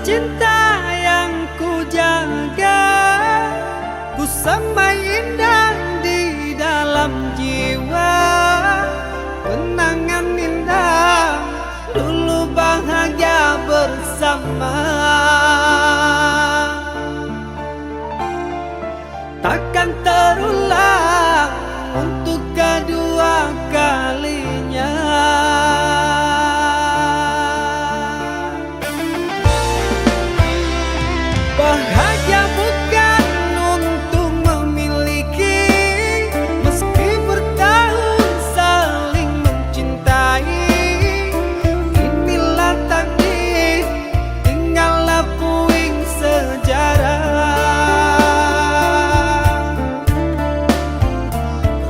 cinta yang ku jaga, ku semai indah di dalam jiwa. Kenangan indah dulu bahagia bersama, takkan terulang untuk kedua kalinya. Bahagia bukan untuk memiliki, meski bertahun saling mencintai. Inilah takdir, tinggallah puing sejarah.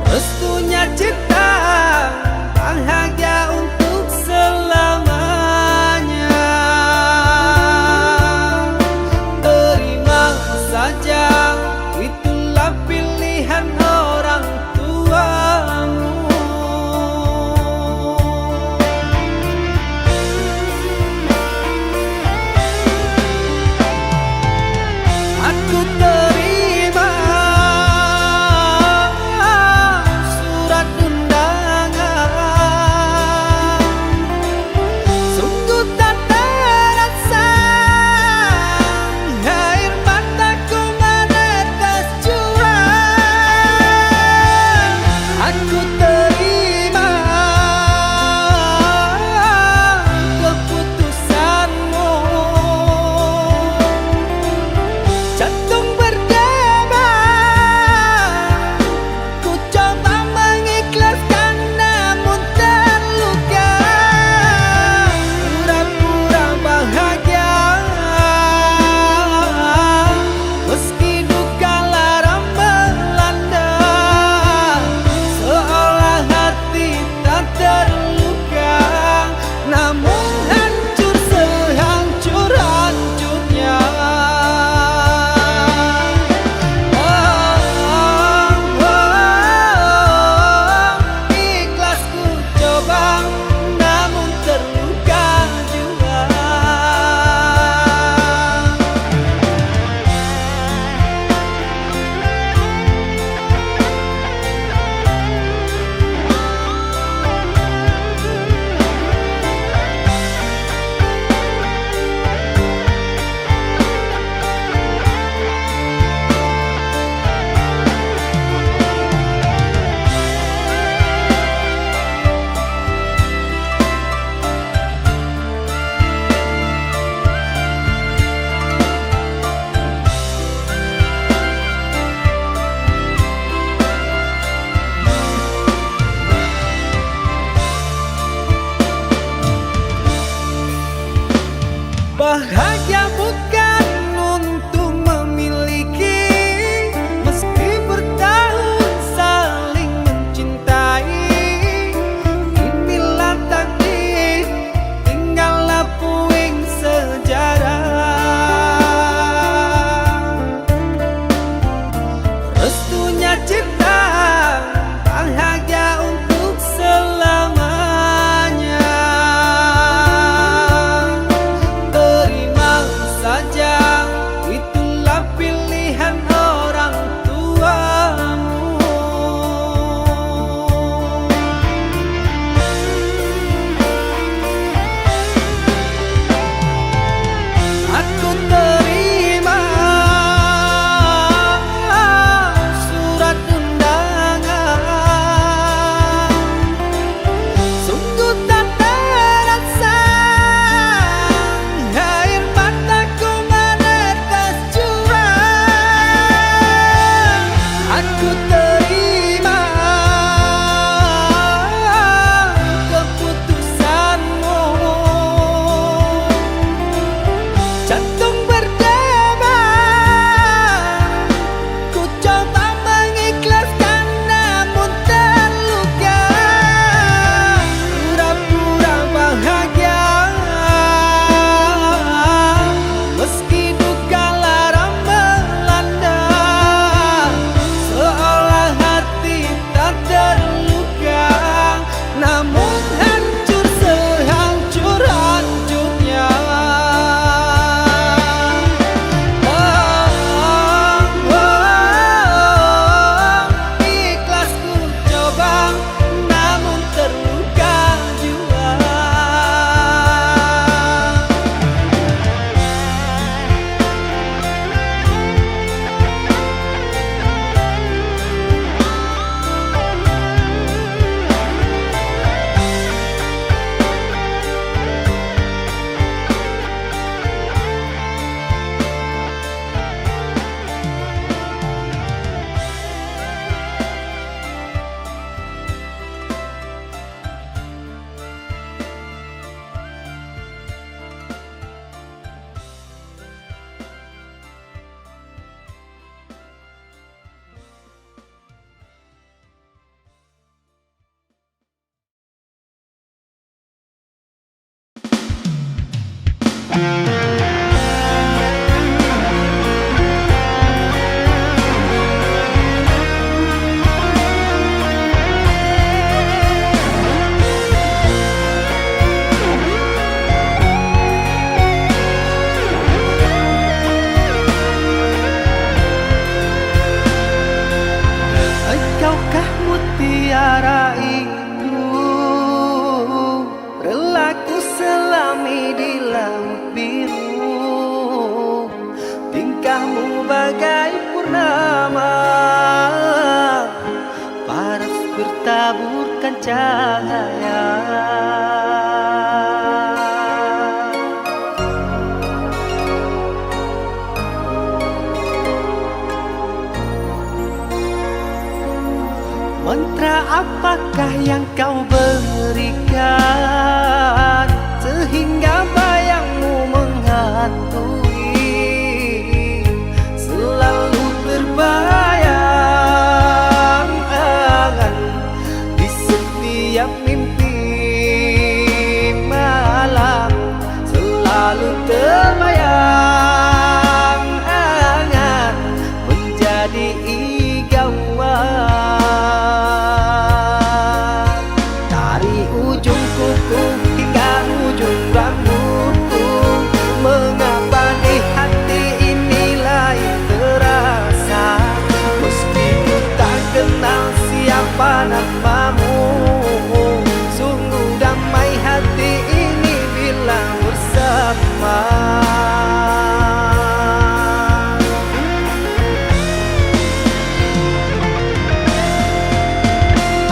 Restunya cinta bahagia untuk selamanya. Terima saja, itulah pilihan orang tuamu. Aku terima surat undangan, sungguh tak terasa air mataku menangis. bagai purnama, paras bertaburkan cahaya. Mantra apakah yang kau berikan sehingga bayangmu menghantui, selalu terbayang di setiap mimpi malam, selalu terbayang menjadi igauan. Siapa namamu? Sungguh damai hati ini bila bersama.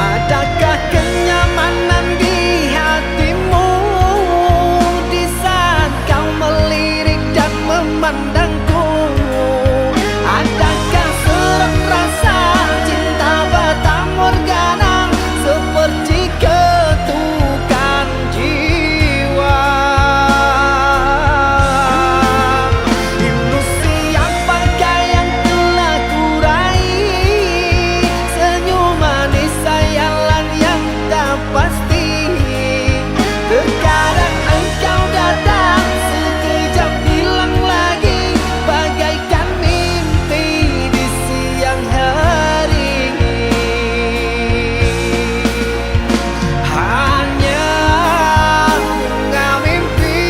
Adakah kenyamanan di hatimu di saat kau melirik dan memandangku? Adakah serak rasa cinta batang morgana seperti ketukan jiwa? Ilusi apakah yang telah kurai? Senyum manis sayalan yang tak pasti. Terkadang engkau datang sekejap hilang lagi, bagaikan mimpi di siang hari. Hanya bunga mimpi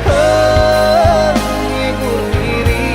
menghibur diri.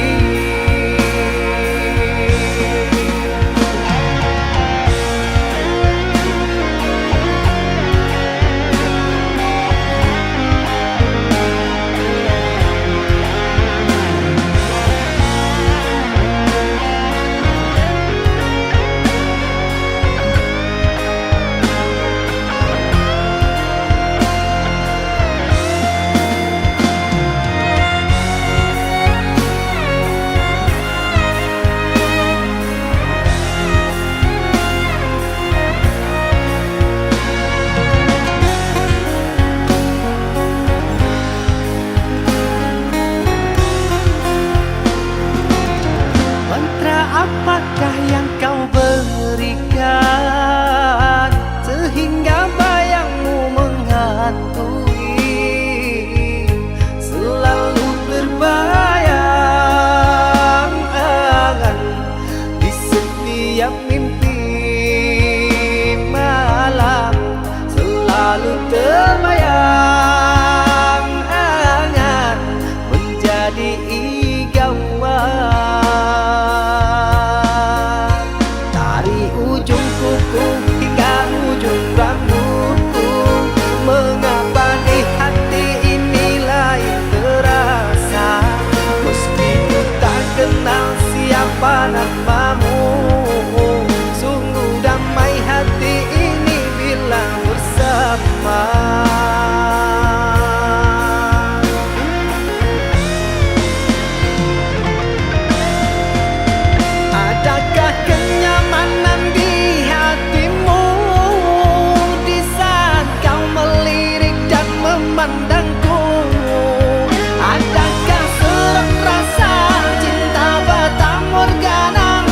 Apakah yang kau berikan sehingga bayangmu menghantui, selalu terbayang di setiap mimpi malam, selalu terbayang menjadi igauan. Ujung kuku hingga ujung rambutku, mengapa di hati ini lain terasa? Meski ku tak kenal siapa namamu, sungguh damai hati ini bila bersama. Adakah kenyamanan di hatimu di saat kau melirik dan memandangku? Adakah serak rasa cinta batang morgana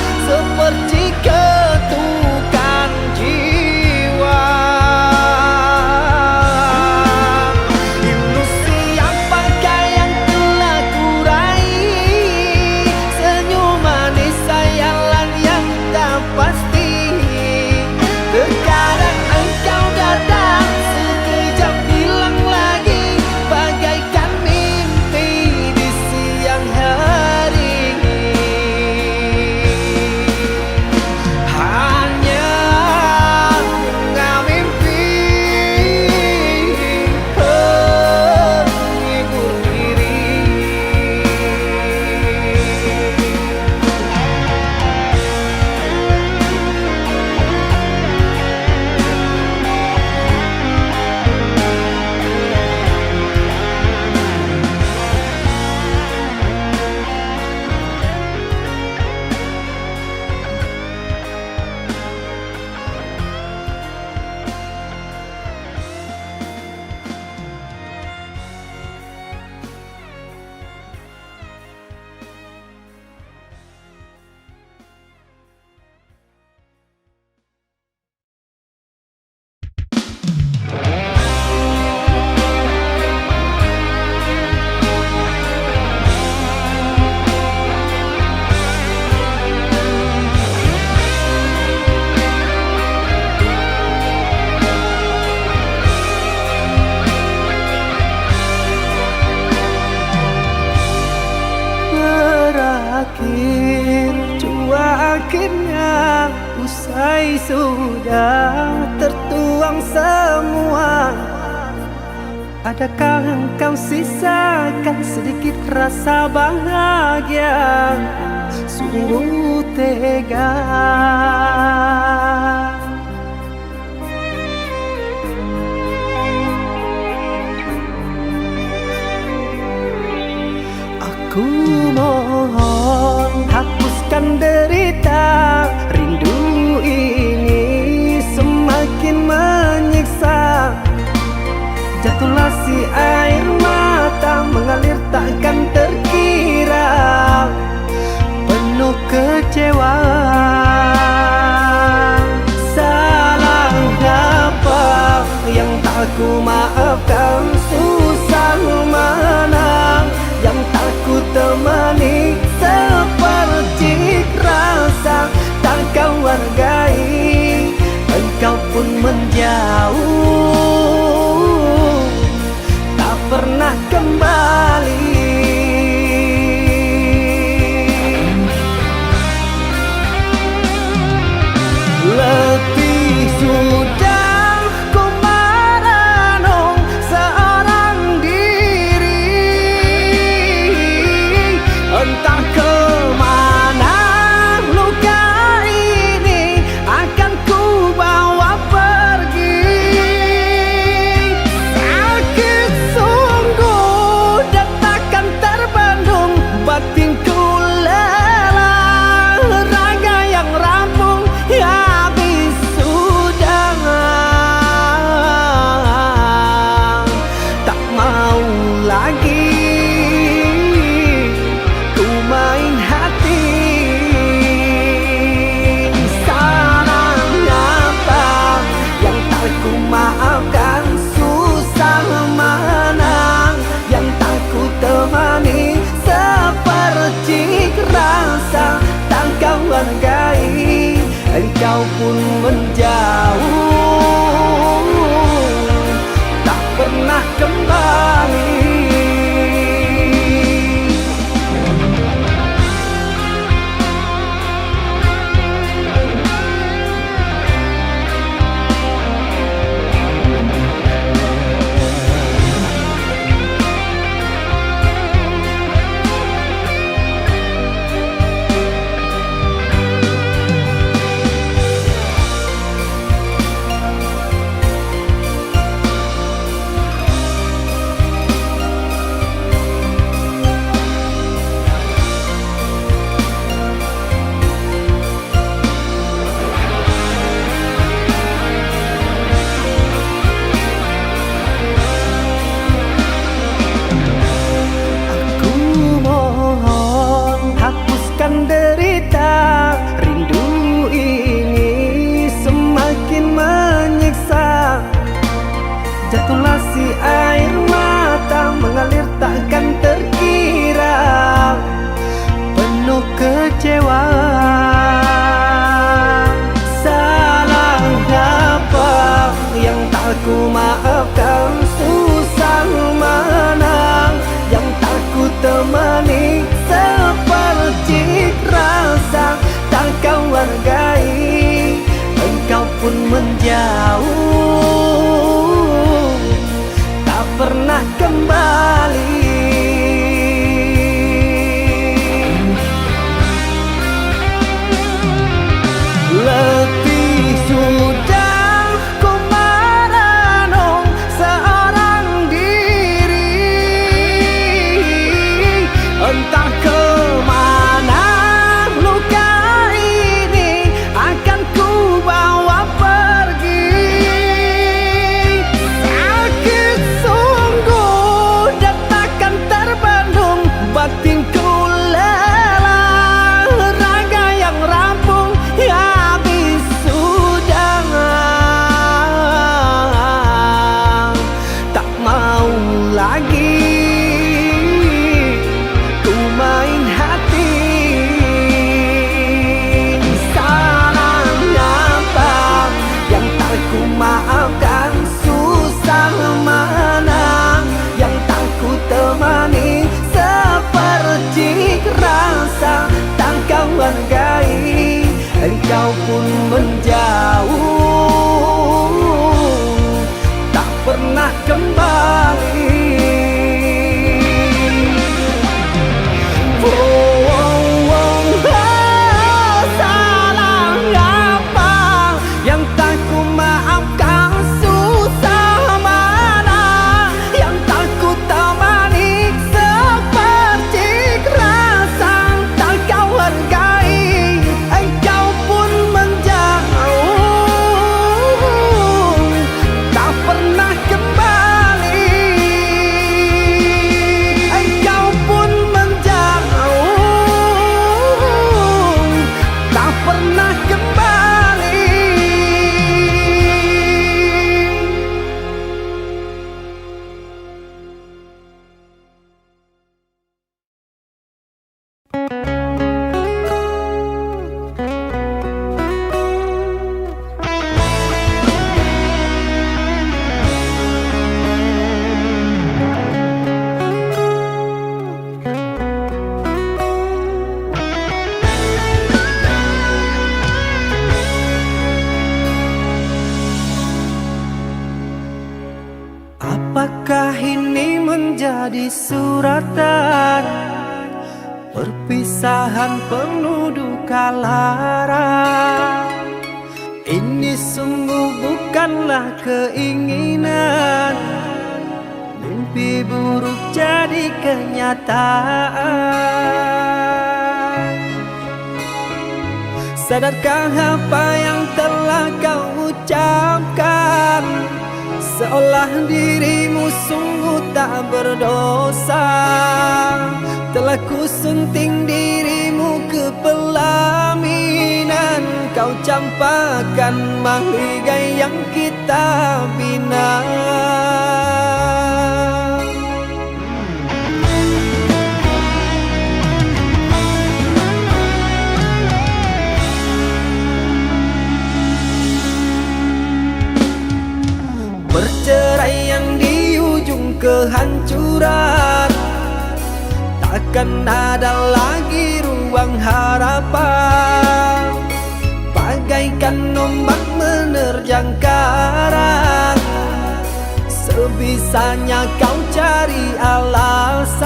berakhir, jua akhirnya usai sudah tertuang semua. Adakah engkau sisakan sedikit rasa bahagia? Sungguh tega. Aku mohon hapuskan derita, rindu ini semakin menyiksa. Jatuhlah si air mata mengalir takkan terkira, penuh kecewa. Salah apa yang tak ku maafkan? Susah mana yang tak ku temani? Seperti rasa tak kau hargai, engkau pun menjauh, tak pernah kembali. Letih sudah ku merenung seorang diri, entah kemana luka ini akan ku bawa pergi. Sakit sungguh dan takkan terbendung, batinku lelah, raga yang rampung habis sudah. Tak mau lagi ku main hati. Salah apa yang tak ku maafkan? Susah mana yang tak ku temani? Seperti rasa tak kau hargai, engkau pun menjauh, tak pernah kembali. Derita, rindu ini semakin menyiksa. Jatuhlah si air mata mengalir takkan terkira, penuh kecewa. Salah apa yang tak ku maafkan? Susah mana yang tak ku temani? Seperti rasa tak kau hargai, engkau pun menjauh, tak pernah kembali. Letih sudah ku merenung seorang diri, entah kemana luka ini akan ku bawa pergi. Sakit sungguh dan takkan terbendung, batinku lelah, raga yang rampung habis sudah. Tak mau lagi ku main hati. Salah apa yang tak ku maafkan? Susah mana yang tak ku temani? Seperti rasa suratan, perpisahan penuh duka lara. Ini sungguh bukanlah keinginan, mimpi buruk jadi kenyataan. Sadarkah apa yang telah kau ucapkan? Seolah dirimu sungguh tak berdosa. Telah kusunting dirimu ke pelaminan, kau campakkan mahligai yang kita bina. Perceraian di ujung kehancuran, takkan ada lagi ruang harapan. Bagaikan ombak menerjang karang, sebisanya kau cari alasan.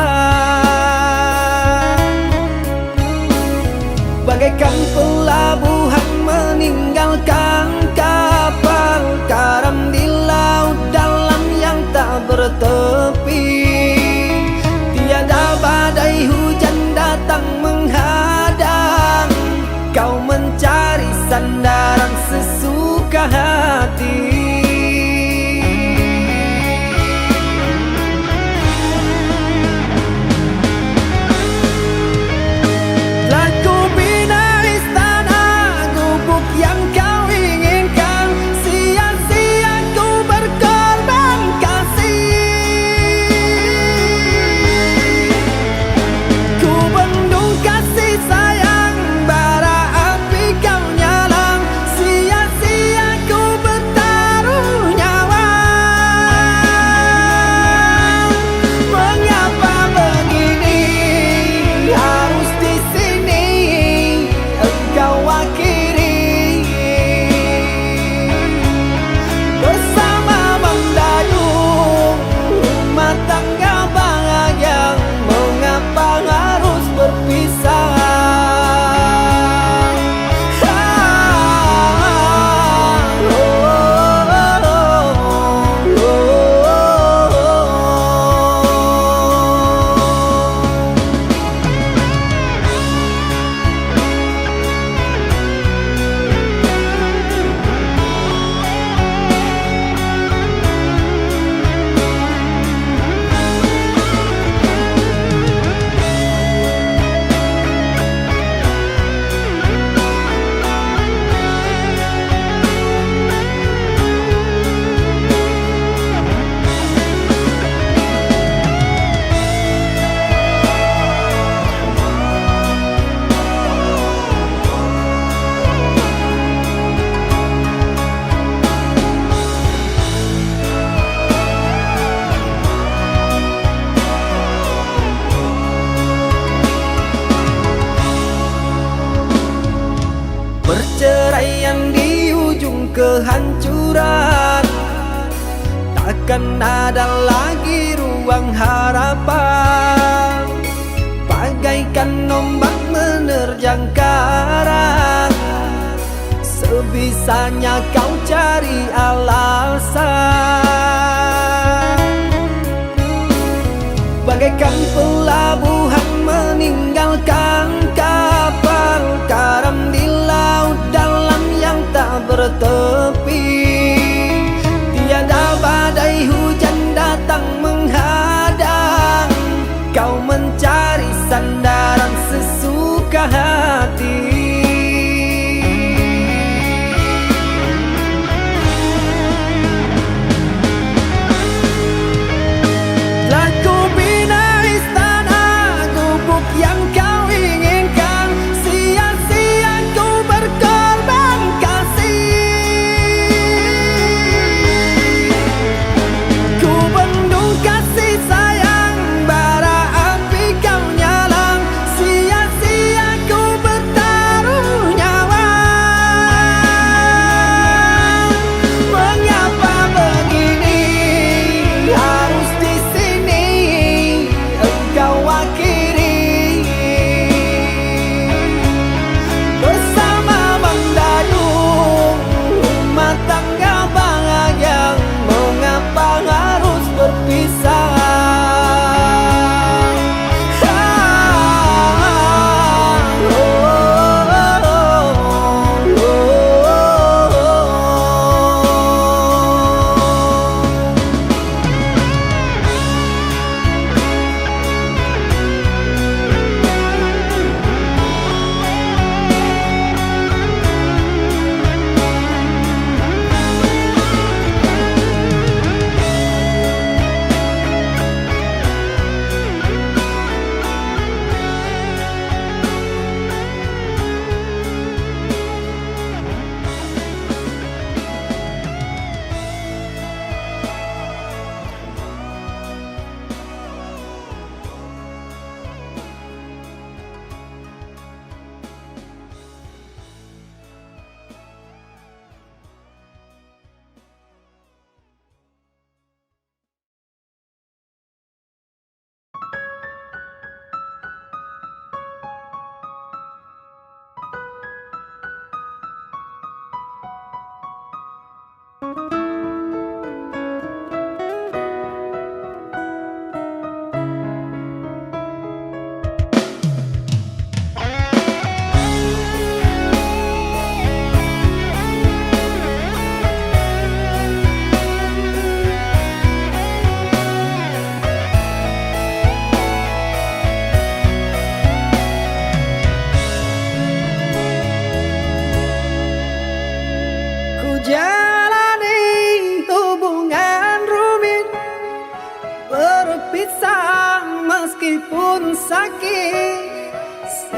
Bagaikan pelabuhan meninggalkan kapal karam di laut dalam yang tak bertepi. Tiada badai hujan datang menghadang, kau mencari sandaran sesuka hati. Perceraian di ujung kehancuran, takkan ada lagi ruang harapan. Bagaikan ombak menerjang karang, sebisanya kau cari alasan. Bagaikan pelabuhan meninggalkan kapal karam di laut dalam yang tak bertepi. Tiada badai hujan datang menghadang, kau mencari sandaran sesuka hati.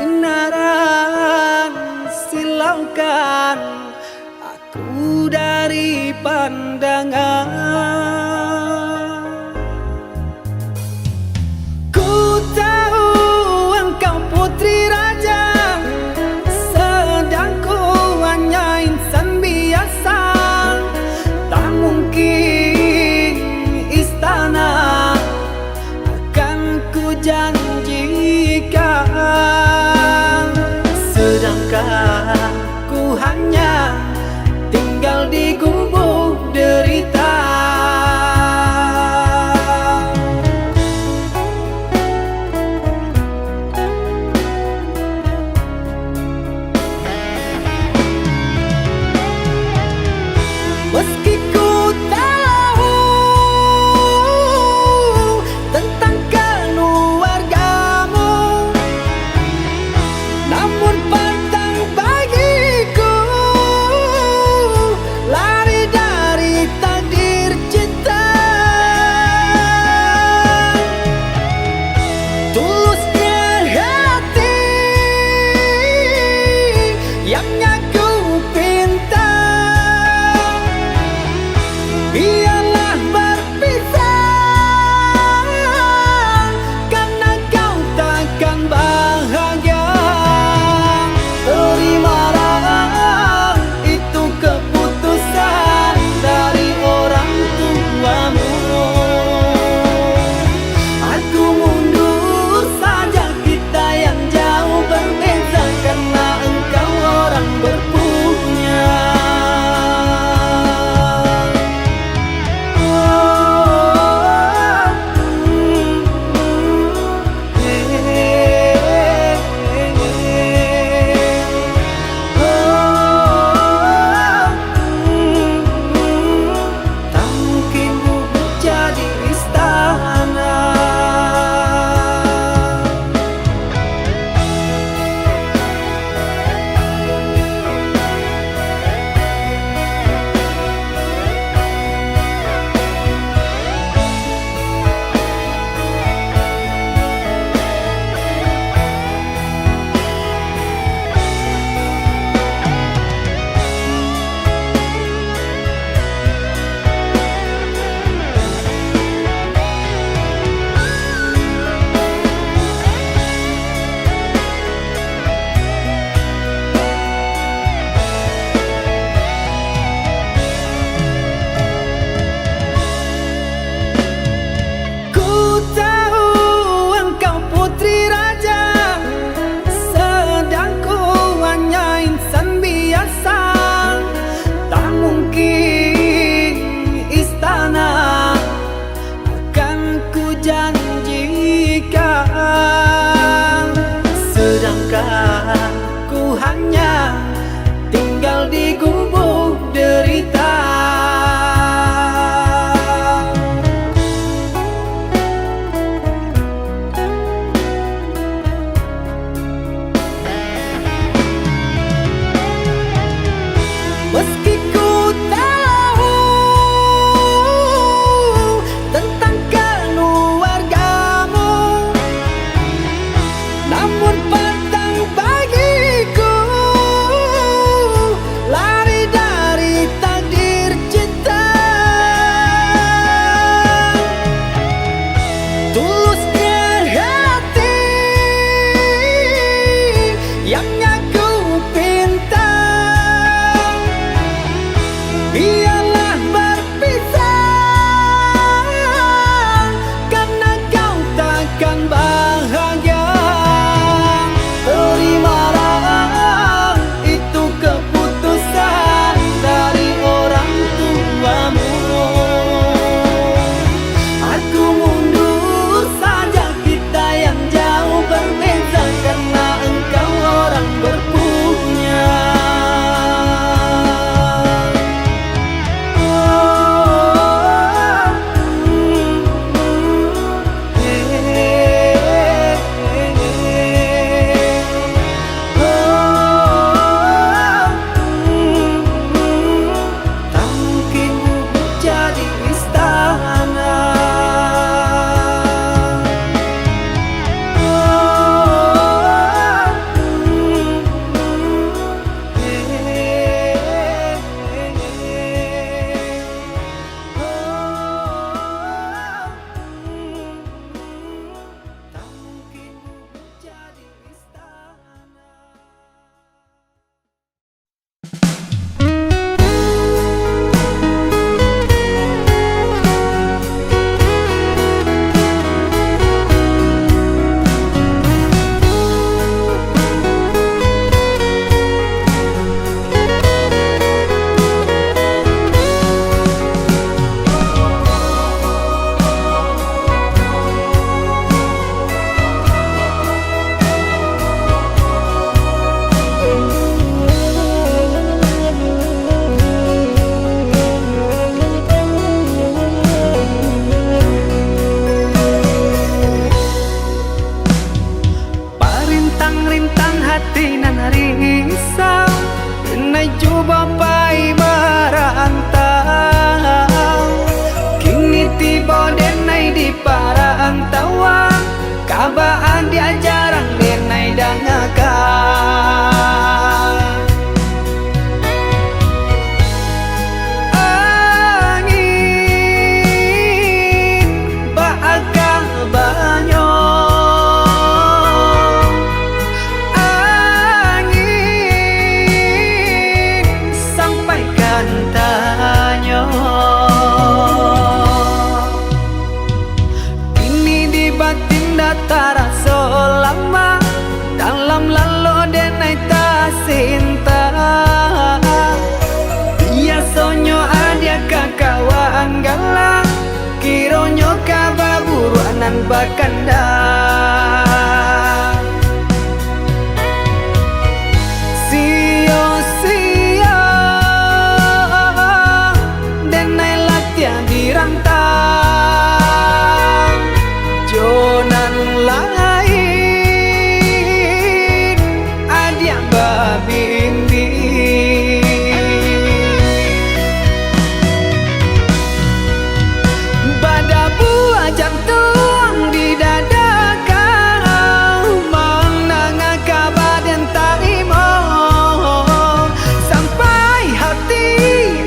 sinaran silaukan aku dari pandangan. Ku tahu engkau putri raja, sedang ku hanya insan biasa. Tak mungkin istana akan ku janjikan, sedangkan ku hanya tinggal di gubuk derita. Meski ku tahu tentang keluargamu, namun pantang bagiku lari dari takdir cinta. Tulusnya hati yang aku pinta, biarlah berpisah karena kau takkan bahagia. Terimalah itu keputusan dari orang tuamu. Aku mundur saja, kita yang jauh berbeza karena engkau orang berpunya. Tak mungkin bubuk jadi istana. Ku tahu engkau putri raja, sedang ku hanya insan biasa. Tak mungkin istana akan ku janjikan, sedangkan ku hanya tinggal di gubuk derita. Meski ku tahu tentang keluargamu, namun pantang bagiku lari dari takdir. cinta. Biasonyo ada kakawaan galak, kironyo kababuruanan bakanda. Sio-sio denai latihan dirantang, jonan lain adia babindi. Pada buah jantung di dada kau, menangah kabar dan taimo, sampai hati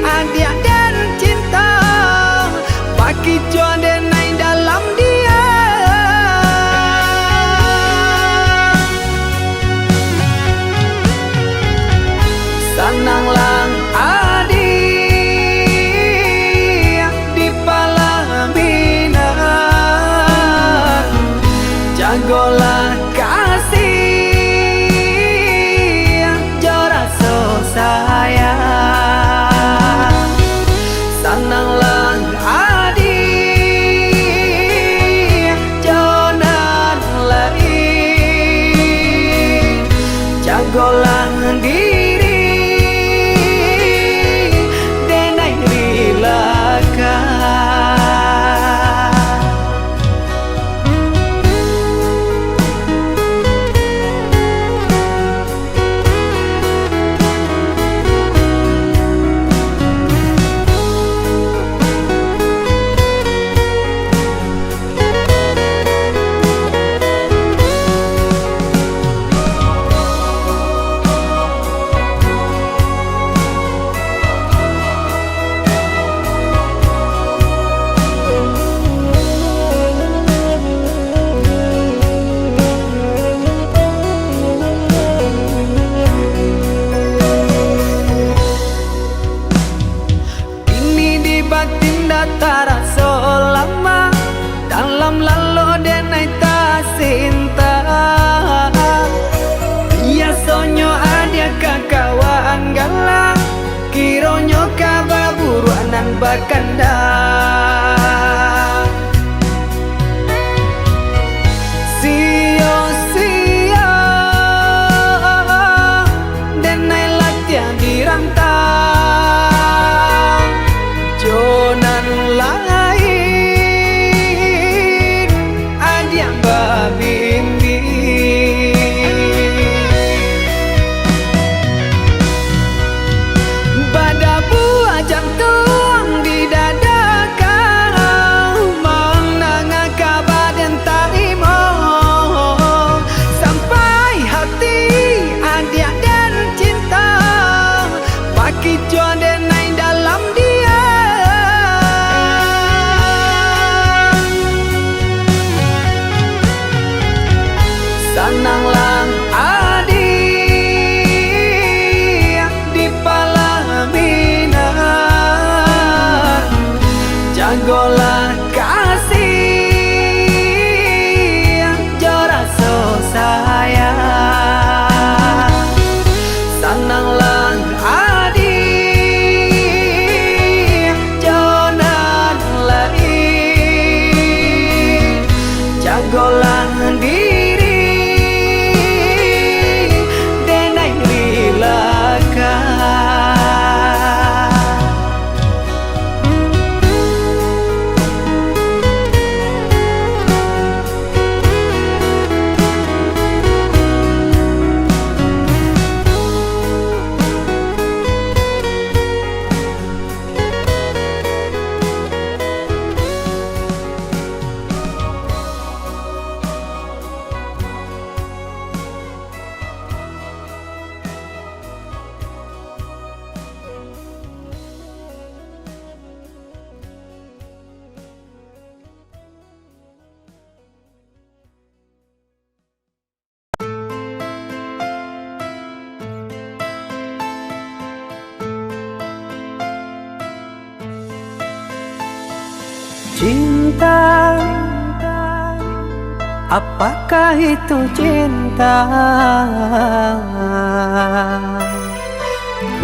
adia dan cinta bagi jodenai dalam dia. Sananglang adi di palaminan, jagolah kasih jora so sayang. Sananglang adi jonan lain, jagolah diri denai rilaka. Batin datara so lama, dalam lalu denai ta cinta. Biasonyo ada kakawaan galak, kironyo kababuruanan bakanda. Sio-sio denai latihan dirantang, jonan lain adia babindi. Pada buah jantung di dada kau, menangah kabar dan taimo, sampai hati adia dan cinta bagi jodenai dalam dia. Sananglang adi di palaminan, jagolah kasih jora so sayang. Sananglang adi jonan lain, jagolah diri denai rilaka. Cinta, apakah itu cinta?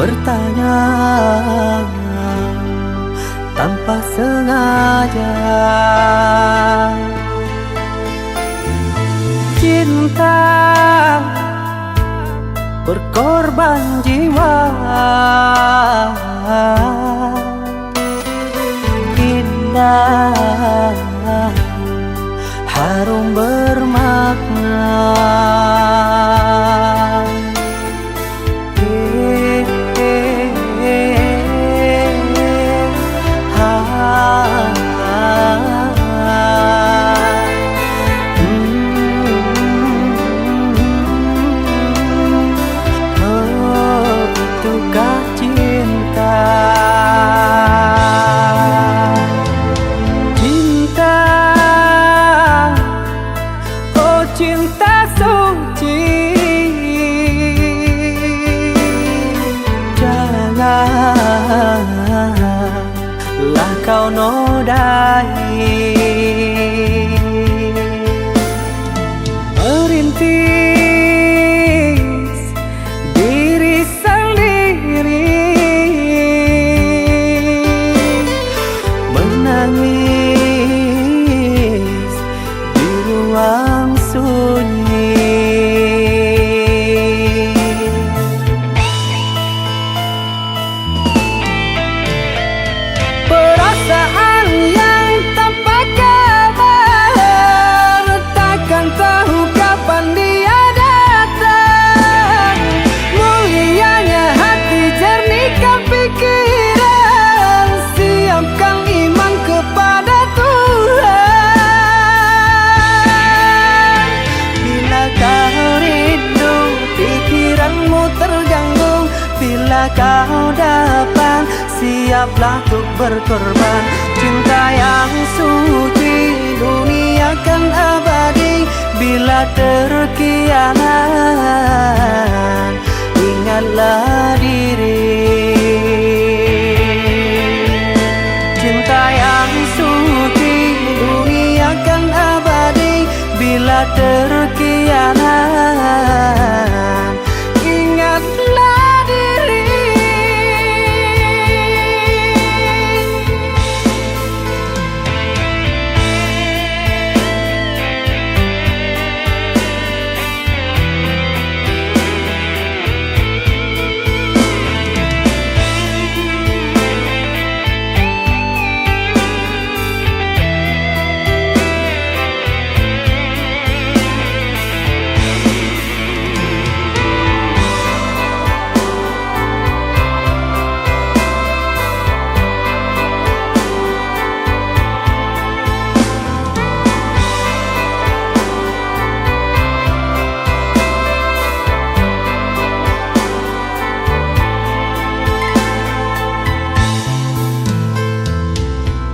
bertanya tanpa sengaja. Cinta berkorban jiwa, indah harum bermakna. Cinta suci, janganlah kau nodai, merintis diri sendiri, menangis di ruang sunyi. Perasaan yang tanpa kabar, takkan tahu kapan dia datang. Mulianya hati, jernihkan pikiran, siapkan iman kepada Tuhan. Bila kau rindu, pikiranmu terganggu, bila kau datang, siaplah untuk berkorban. Cinta yang suci, dunia kan abadi. Bila terkianat, ingatlah diri. Cinta yang suci, dunia kan abadi. Bila terkianat, ingatlah diri.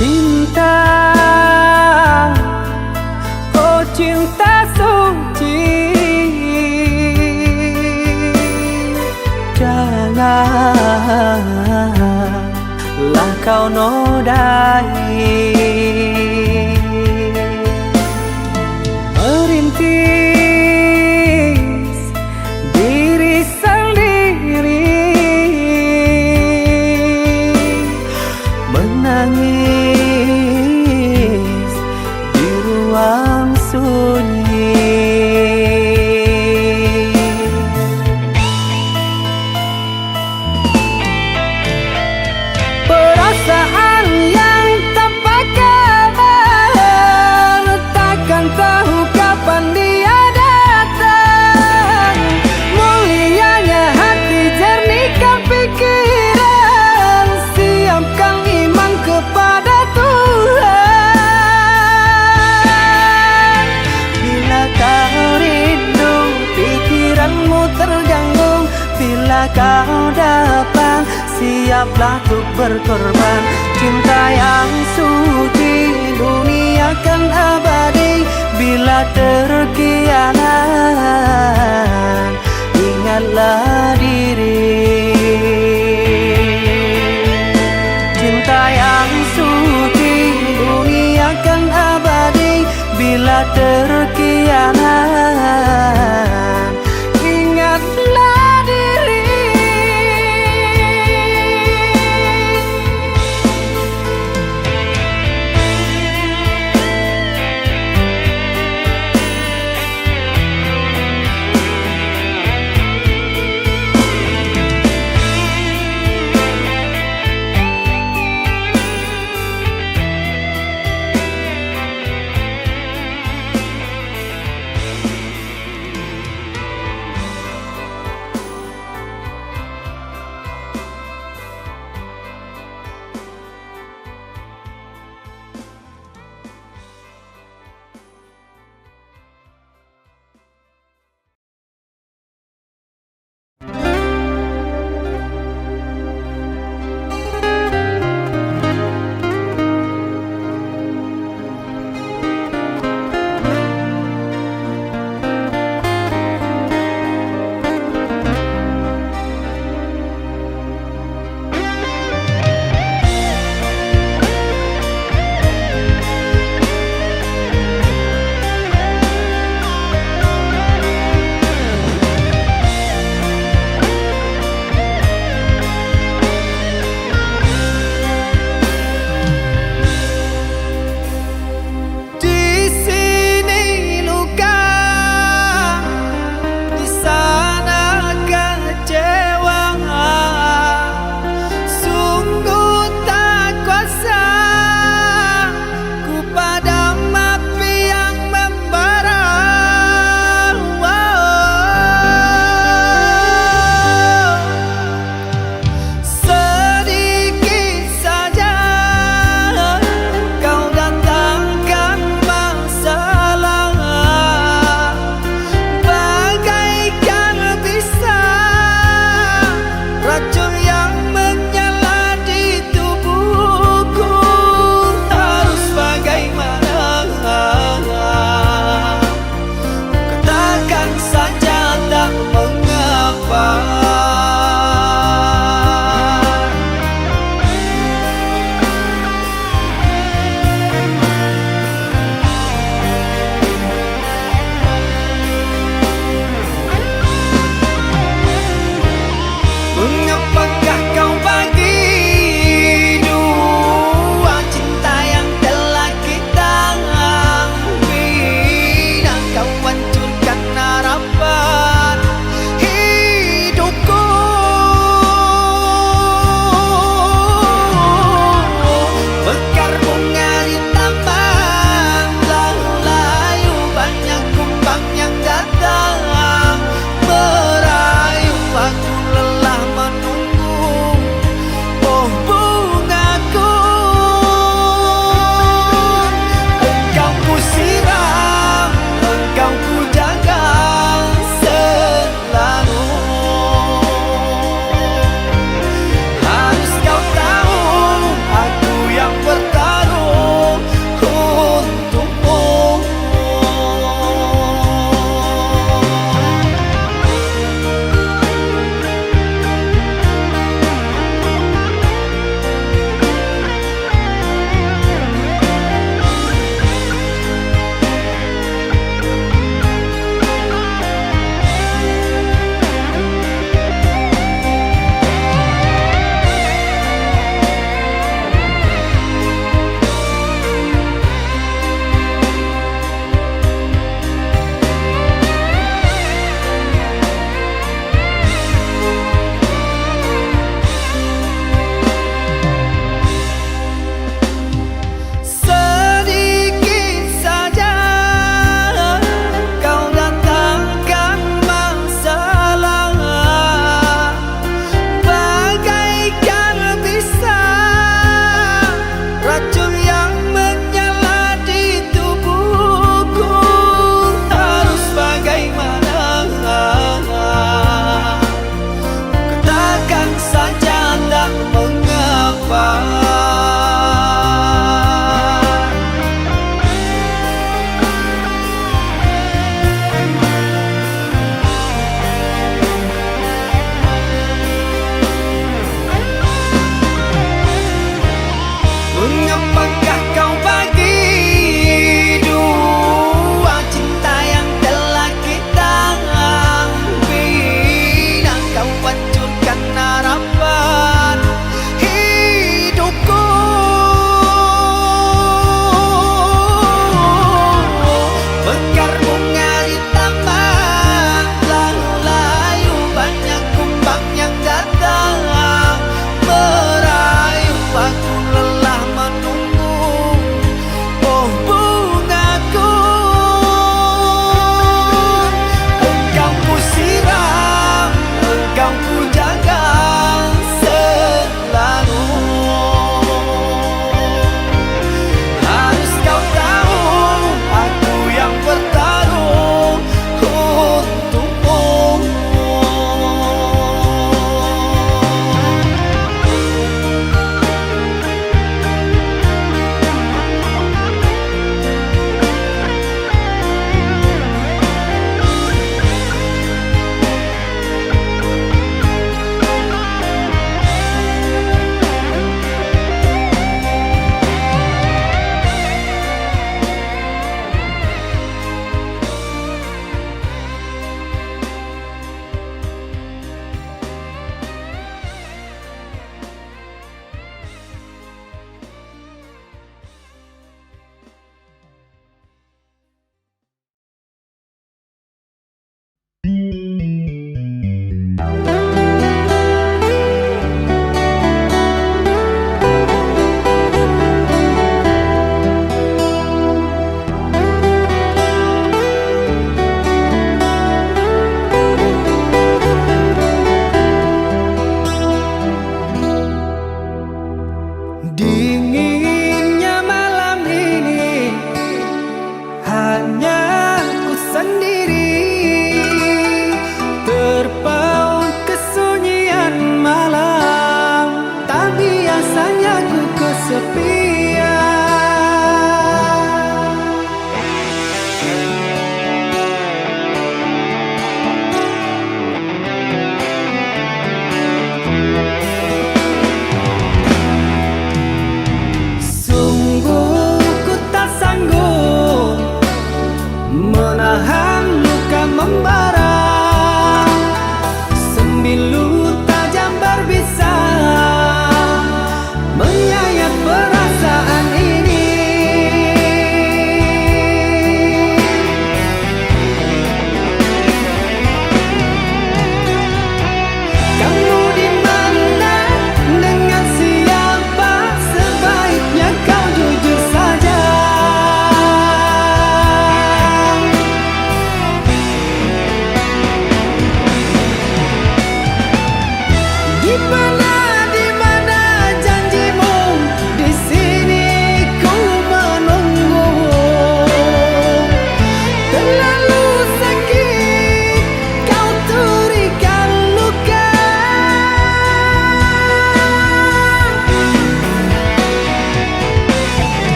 Cinta, oh cinta suci, janganlah kau nodai, merintis diri sendiri, menangis di ruang sunyi. Perasaan yang tanpa kabar, takkan tahu kapan dia datang. Mulianya hati, jernihkan pikiran, siapkan iman kepada Tuhan. Bila kau rindu, pikiranmu terganggu, bila kau datang, siaplah untuk berkorban. Cinta yang suci, dunia kan abadi. Bila terkianat, ingatlah diri. Cinta yang suci, dunia kan abadi. Bila terkianat, ingatlah diri.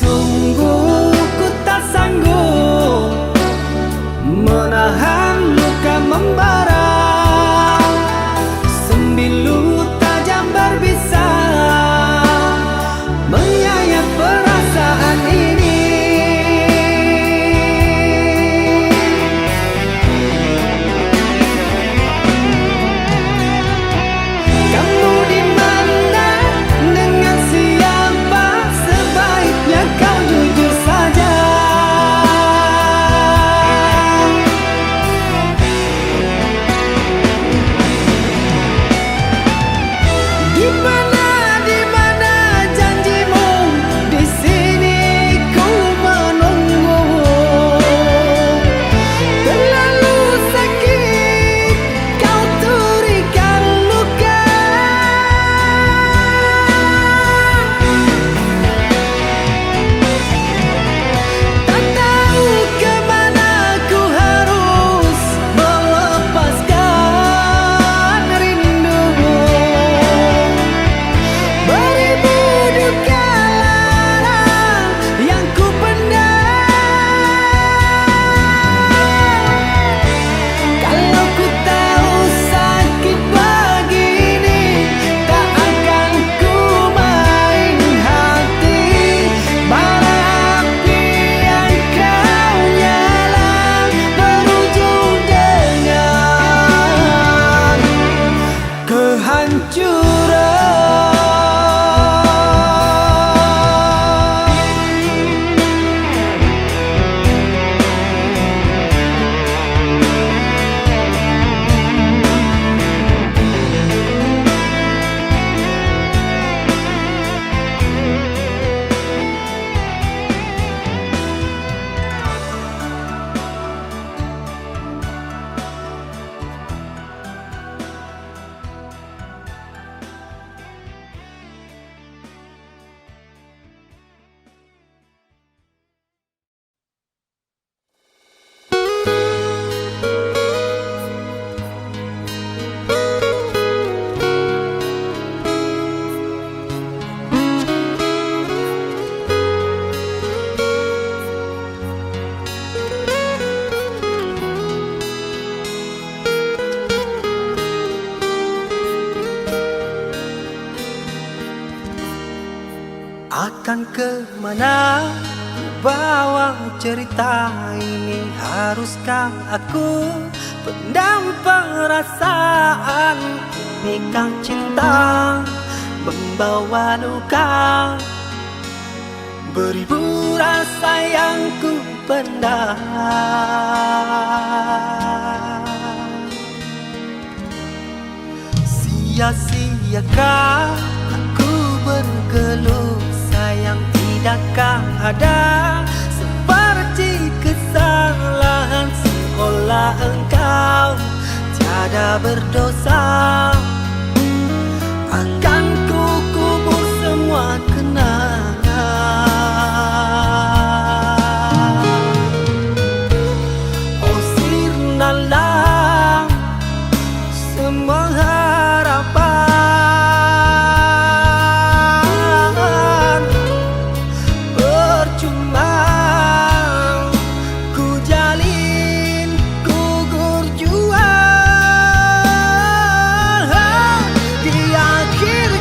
Sungguh ku tak sanggup menahan luka membara, sembilu tajam berbisa menyayat perasaan ini. Kamu di mana, dengan siapa, sebaiknya kau jujur saja. Di mana janjimu? Di sini ku menunggu. Terlalu sakit kau turikan luka. Tak tahu kemana ku harus melepaskan rindumu. Beribu duka lara yang ku pendam. Kalau ku tahu sakit begini, tak akan ku main hati. Bara api yang kau nyala berujung dengan kehancuran. Akan kemana bawa cerita ini? Haruskah aku pendam perasaan ini? Kang cinta membawa luka, beribu rasa yang ku pendam. Sia-siakah aku bergeluh sayang, tidakkah ada seperti kesalahan, seolah engkau tiada berdosa. Akan ku kubur semua kenangan. Oh sirnalah semua harapan, percuma ku jalin gugur jua di akhir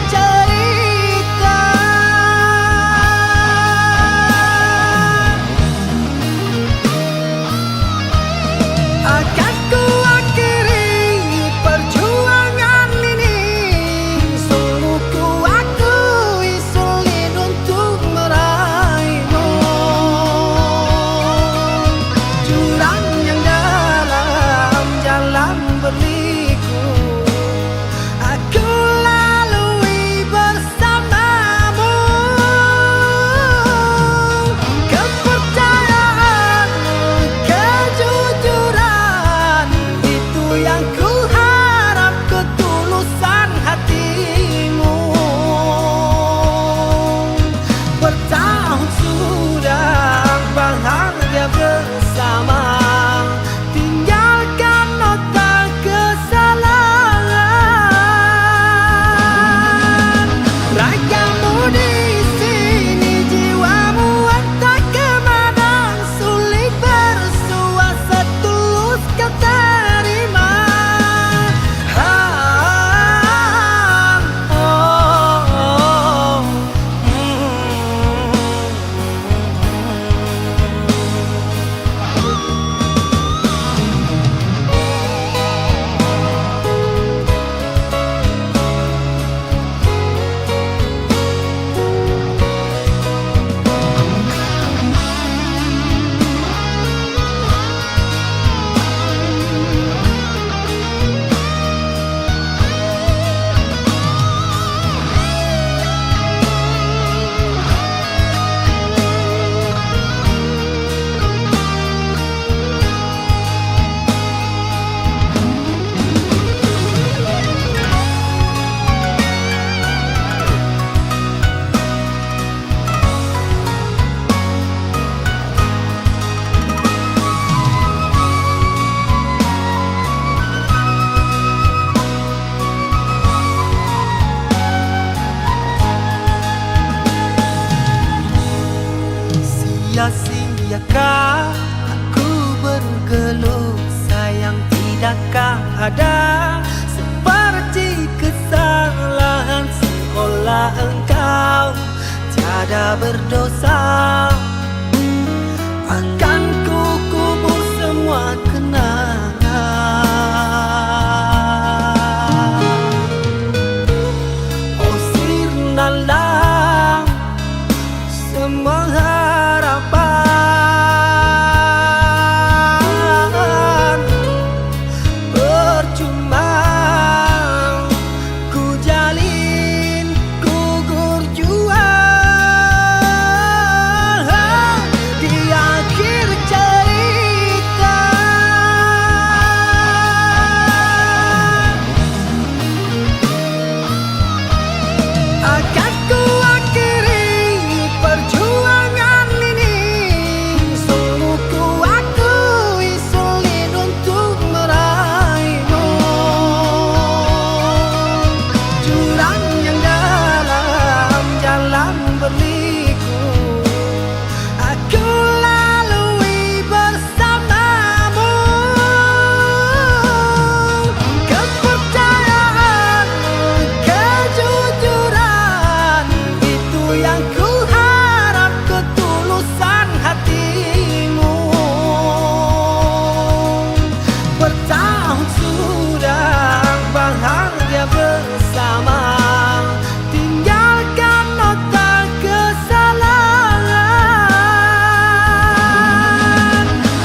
ada seperti kesalahan sekolah engkau tiada berdosa. Akan ku kubur semua kenangan. Oh sirnalah semua harapan, percuma ku jalin gugur jua. Di akhir cerita akan ku akhiri perjuangan ini. Sungguh ku akui sulit untuk meraihmu. Jurang yang dalam, jalan berliku, aku lalui bersamamu. Kepercayaan, kejujuran, itu yang ku harap, ketulusan hatimu. Bertahun sudah bahagia bersama, tinggalkan nota kesalahan.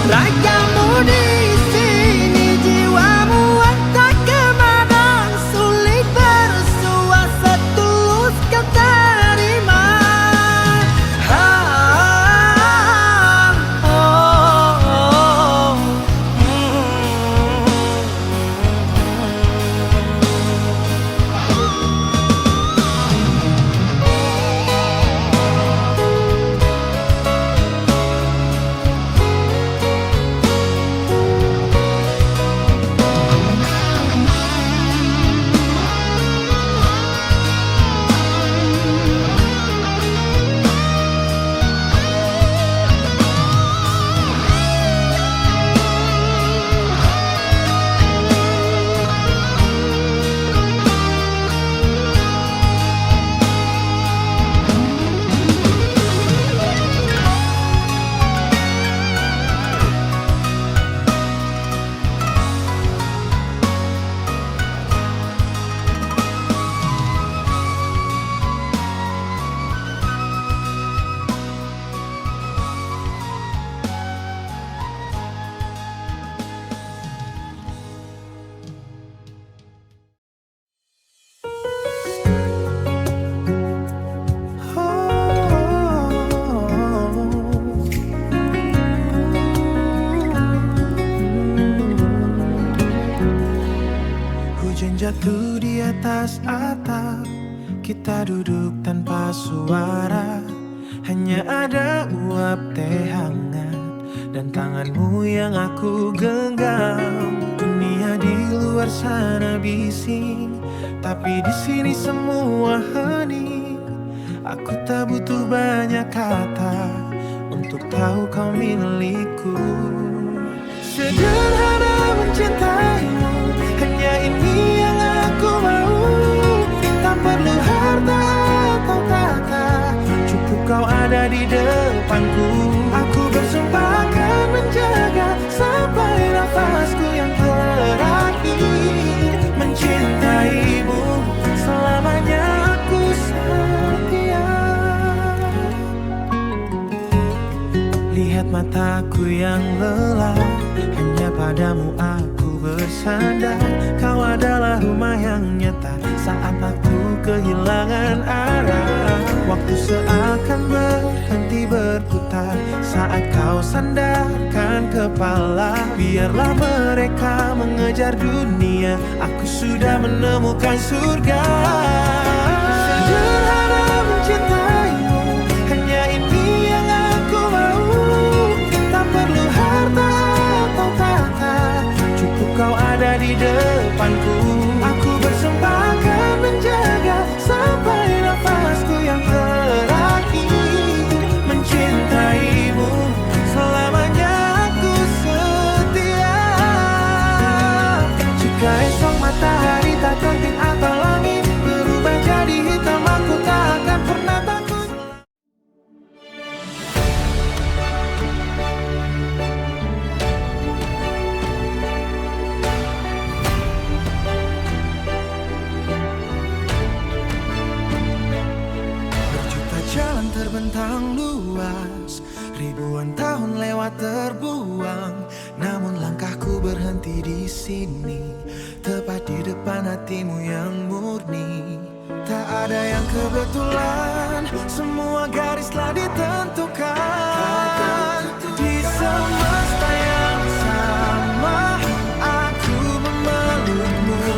Ragamu di sini, jiwamu entah kemana, sulit bersua setulus kau terima. Hujan jatuh di atas atap, kita duduk tanpa suara. Hanya ada uap teh hangat dan tanganmu yang aku genggam. Dunia di luar sana bising, tapi di sini semua hening. Aku tak butuh banyak kata untuk tahu kau milikku. Sederhana mencintaimu, hanya ini yang aku mau. Tak perlu harta atau tahta, cukup kau ada di depanku. Aku bersumpah akan menjaga sampai nafasku yang terakhir. Mencintaimu selamanya, aku setia. Lihat mataku yang lelah, hanya padamu aku bersandar. Kau adalah rumah yang nyata saat aku kehilangan arah. Waktu seakan berhenti berputar saat kau sandarkan kepala. Biarlah mereka mengejar dunia, aku sudah menemukan surga. Sederhana mencintaimu, hanya ini yang aku mau. Tak perlu harta atau tahta, cukup kau ada di depanku. Aku bersumpah akan menjaga sampai nafasku yang terakhir. Mencintaimu selamanya, aku setia. Jika yang luas, ribuan tahun lewat terbuang, namun langkahku berhenti di sini, tepat di depan hatimu yang murni. Tak ada yang kebetulan, semua garis telah ditentukan. Di semesta yang sama, aku memelukmu.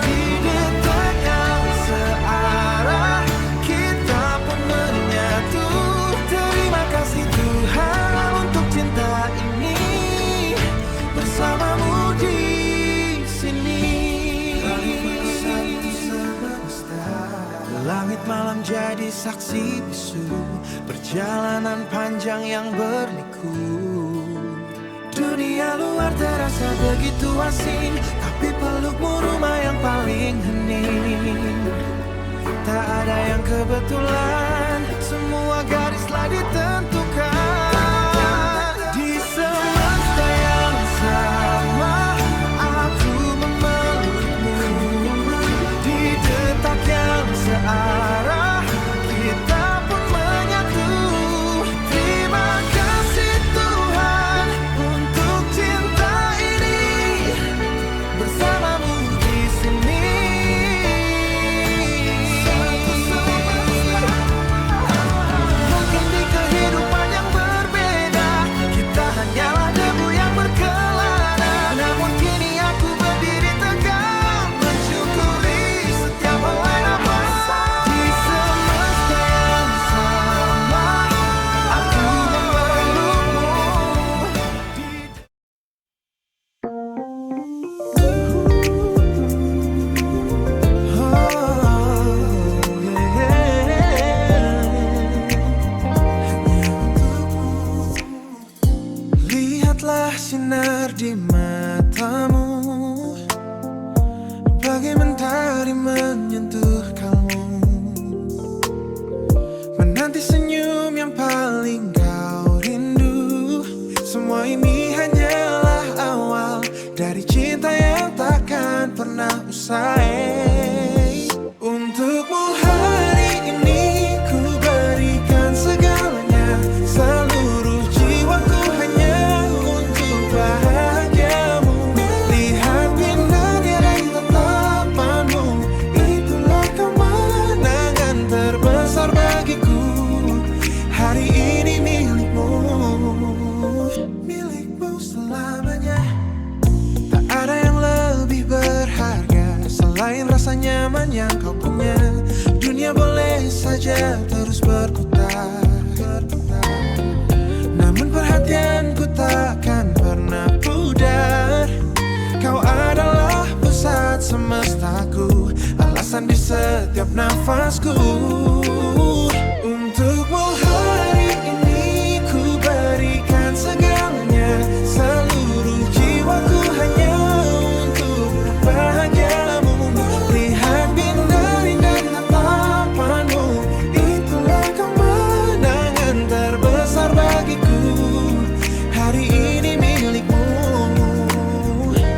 Di detak yang searah, kita pun menyatu. Terima kasih Tuhan untuk cinta ini, bersamamu di sini. Langit malam jadi saksi bisu, perjalanan panjang yang berliku. Dunia luar terasa begitu asing, tapi pelukmu rumah yang paling hening. Tak ada yang kebetulan, semua garis telah ditentukan. Di semesta yang sama, aku memelukmu. Di detak yang searah, kita pun menyatu. Terima kasih Tuhan untuk cinta ini, bersamamu di sini. Mungkin di kehidupan yang berbeda, kita hanyalah debu yang berkelana. Namun kini aku berdiri tegak, mensyukuri setiap helai nafas. Di semesta yang sama, aku memelukmu. Lihatlah sinar di matamu, bagai mentari menyentuh kalmu. Menanti senyum yang paling kau rindu. Semua ini hanyalah awal dari cinta yang takkan pernah usai. Untukmu hari ini ku berikan segalanya, seluruh jiwaku hanya untuk bahagiamu. Lihat indahnya dari tatapanmu, itulah kemenangan terbesar bagiku. Hari ini milikmu, milikmu selamanya. Tak ada yang lebih berharga selain rasa nyaman yang kau punya. Dunia boleh saja terus berputar, namun perhatianku takkan pernah pudar. Kau adalah pusat semestaku, alasan di setiap nafasku. Untukmu hari ini ku berikan segalanya, seluruh jiwaku hanya untuk bahagiamu. Lihat bintang dari tatapanmu, itulah kemenangan terbesar bagiku. Hari ini milikmu,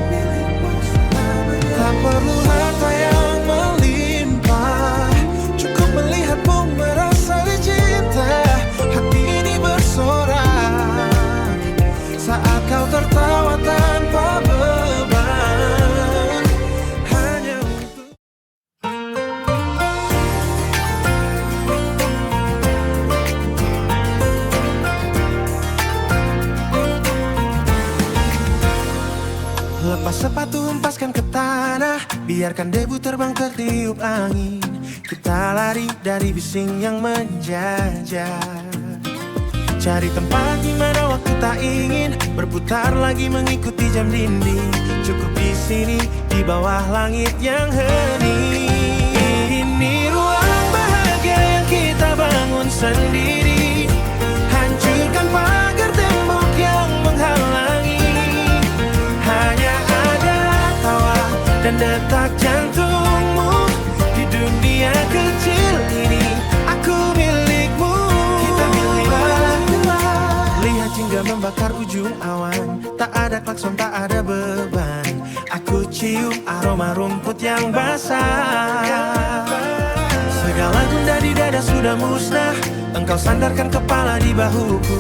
milikmu selamanya. Tak perlu harta yang melimpah, cukup melihatmu merasa dicinta. Hati ini bersorak saat kau tertawa tanpa beban, hanya untuk. Lepas sepatu, hempaskan ke tanah, biarkan debu terbang tertiup angin. Kita lari dari bising yang menjajah, cari tempat di mana waktu tak ingin berputar lagi mengikuti jam dinding. Cukup di sini, di bawah langit yang hening. Ini ruang bahagia yang kita bangun sendiri. Hancurkan pagar tembok yang menghalangi. Hanya ada tawa dan detak jantungmu di dunia kecil ini. Aku milikmu, kita milik berdua. Lihat jingga membakar ujung awan, tak ada klakson, tak ada beban. Aku cium aroma rumput yang basah. Segala gundah di dada sudah musnah, Engkau sandarkan kepala di bahuku,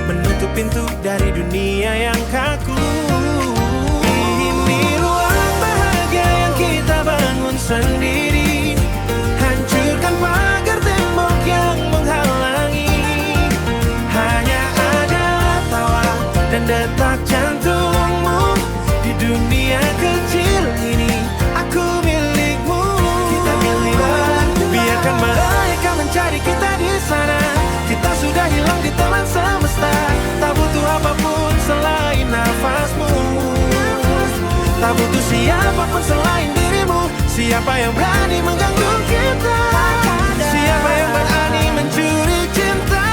menutup pintu dari dunia yang kaku. Ini ruang bahagia yang kita bangun sendiri, hancurkan pagar tembok yang menghalangi. Hanya ada tawa dan detak jantungmu di dunia kecil ini. Aku milikmu, kita milik berdua. Biarkan mereka mencari kita di sana. Kita sudah hilang di telan semesta. Tak butuh apapun selain nafasmu. Tak butuh siapapun selain dirimu. Siapa yang berani mengganggu kita? Siapa yang berani mencuri cinta?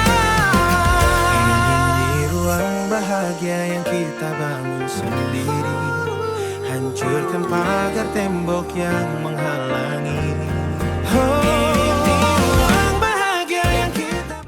Ini ruang bahagia yang kita bangun sendiri, hancurkan pagar tembok yang menghalangi. Ini ruang bahagia yang kita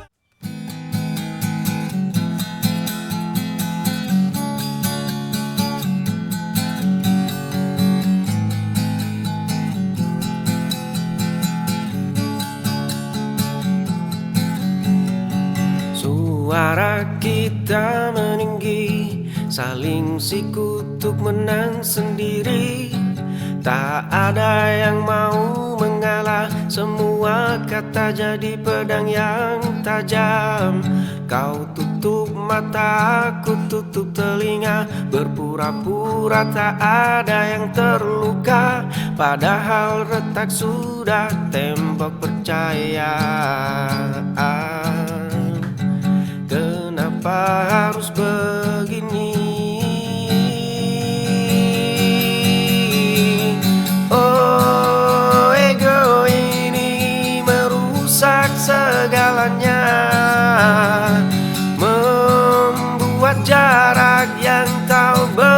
Suara kita meninggi, saling sikutuk menang sendiri. Tak ada yang mau mengalah, semua kata jadi pedang yang tajam. Kau tutup mata, aku tutup telinga, berpura-pura tak ada yang terluka. Padahal retak sudah tembok percaya. Kenapa harus begini? Oh, ego ini merusak segalanya, membuat jarak yang tak berujung.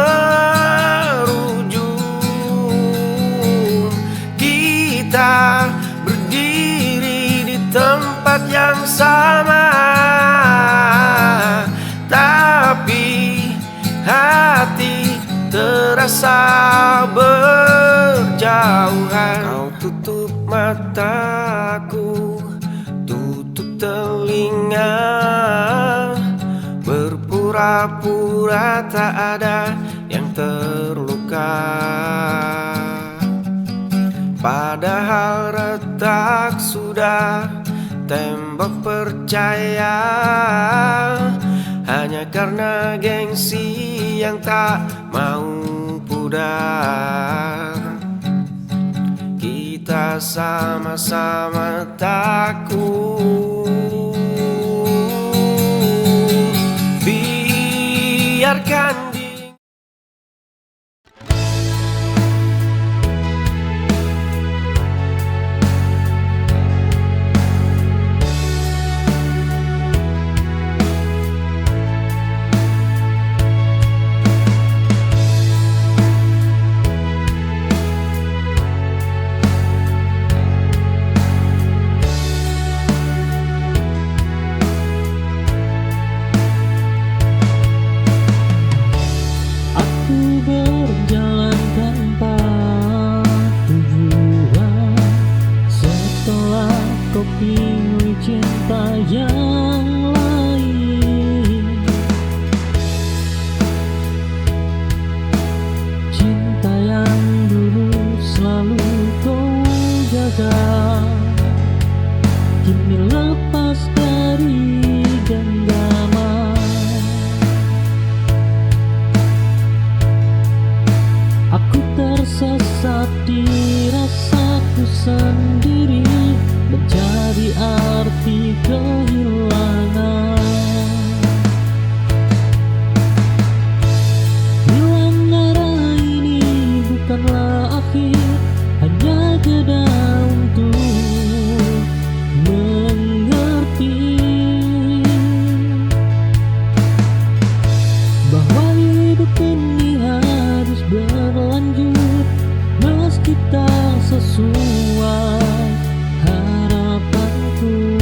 Kita berdiri di tempat yang sama, tapi hati terasa berjauhan. Kau tutup mataku, tutup telinga, berpura-pura tak ada yang terluka. Padahal retak sudah tembok percaya. Hanya karena gengsi yang tak mau pudar, kita sama-sama takut. Biarkan berjalan tanpa tujuan, setelah kau pilih cinta yang lain. Cinta yang dulu selalu kau jaga, kini lepas dari genggaman. Aku tersesat di rasaku sendiri, mencari arti kehilangan. Hilang arah ini bukanlah akhir, hanya jeda untuk mengerti bahwa hidup ini harus berlanjut meski tak sesuai harapanku.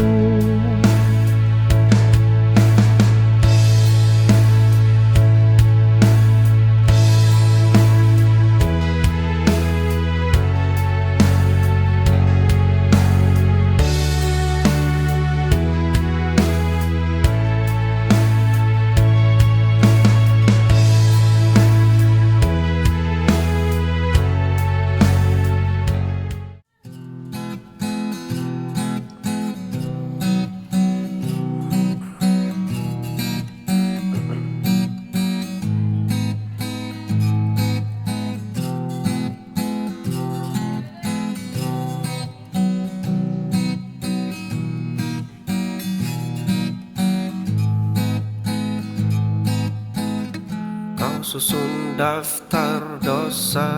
susun daftar dosa,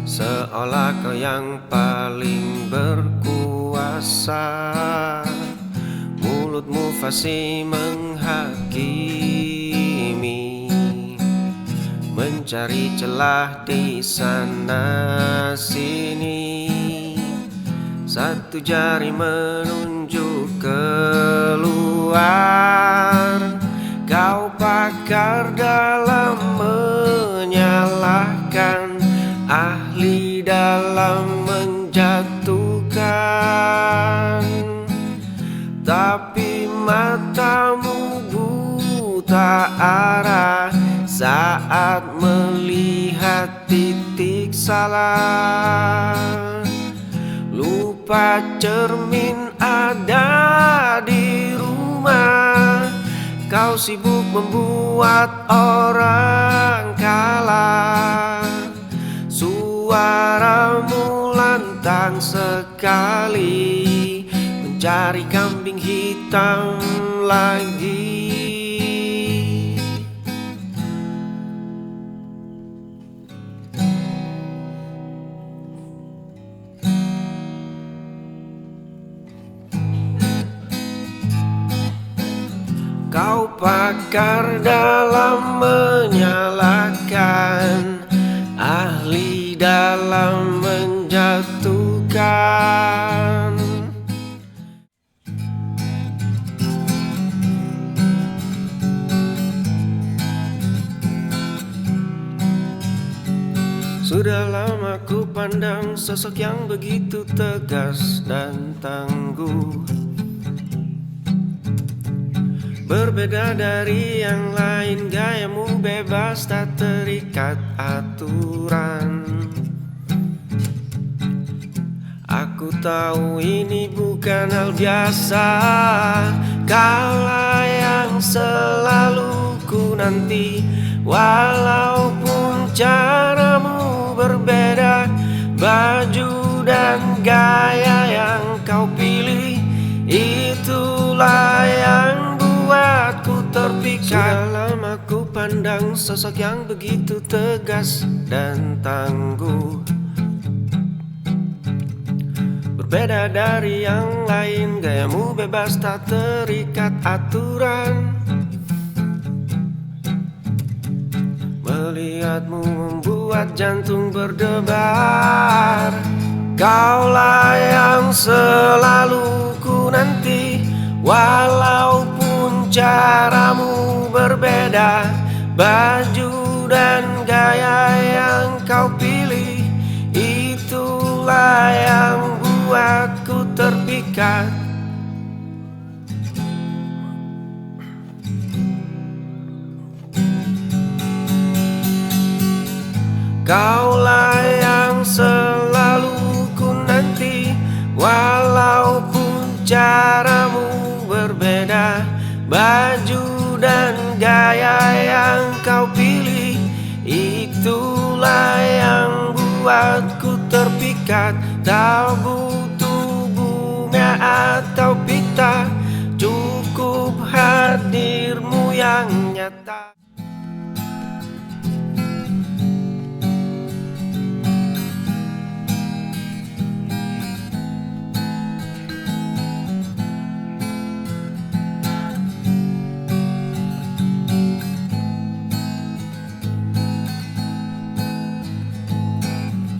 seolah kau yang paling berkuasa. Mulutmu fasih menghakimi, mencari celah di sana sini. Satu jari menunjuk keluar. Kau pakar dalam menyalahkan, ahli dalam menjatuhkan. Tapi matamu buta arah saat melihat titik salah. Lupa cermin ada di rumah, kau sibuk membuat orang kalah. Suaramu lantang sekali, mencari kambing hitam lagi. Kau pakar dalam menyalahkan, ahli dalam menjatuhkan. Sudah lama ku pandang sosok yang begitu tegas dan tangguh, berbeda dari yang lain, gayamu bebas tak terikat aturan. Aku tahu ini bukan hal biasa, kaulah yang selalu ku nanti. Walaupun caramu berbeda, baju dan gaya yang kau pilih, itulah yang buatku terpikat. Sudah lama ku pandang sosok yang begitu tegas dan tangguh, berbeda dari yang lain, gayamu bebas tak terikat aturan. Melihatmu membuat jantung berdebar, kaulah yang selalu ku nanti. Walaupun caramu berbeda, baju dan gaya yang kau pilih, itulah yang buatku terpikat. Kaulah yang selalu ku nanti. Walaupun caramu berbeda, baju dan gaya yang kau pilih, itulah yang buatku terpikat. Tak butuh bunga atau pita, cukup hadirmu yang nyata.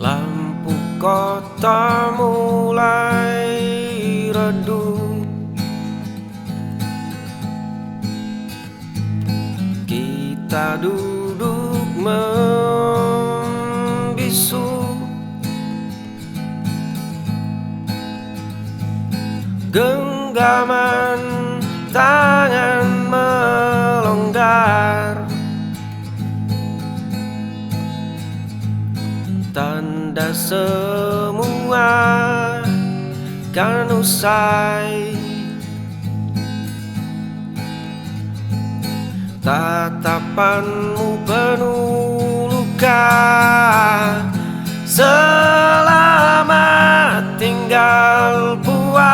Lampu kota mulai redup, kita duduk membisu. Genggaman tangan melonggar, tanda semua kan usai. Tatapanmu penuh luka, selamat tinggal puan.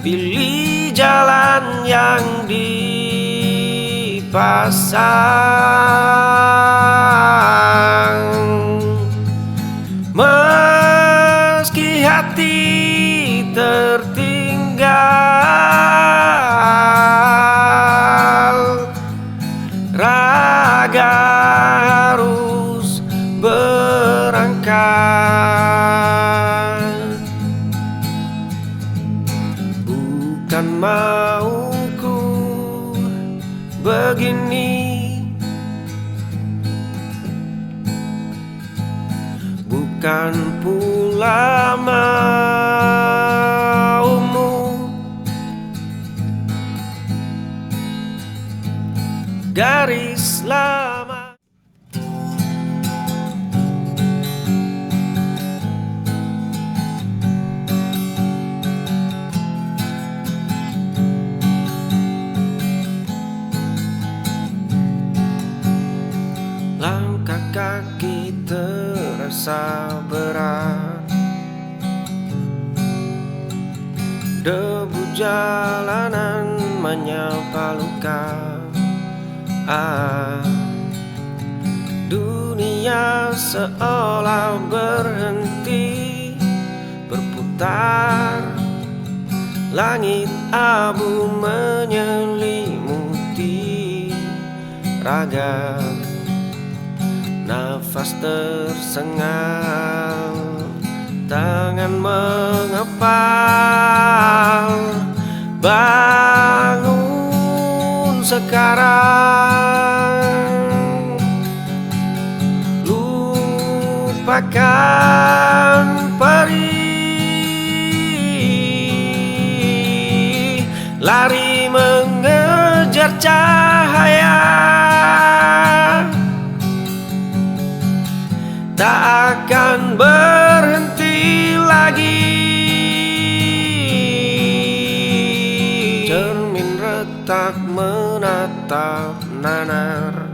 Pilih iklan yang dipasang. Meski hati tertinggal, raga harus berangkat. Bukan mauku begini, bukan pula maumu. Garis lama. Langkah kaki terasa berat, debu jalanan menyapa luka. Dunia seolah berhenti berputar, langit abu menyelimuti raga. Nafas tersengal, tangan mengepal. Bangun sekarang, lupakan perih, lari mengejar cahaya. Tak akan berhenti lagi. Cermin retak menatap nanar,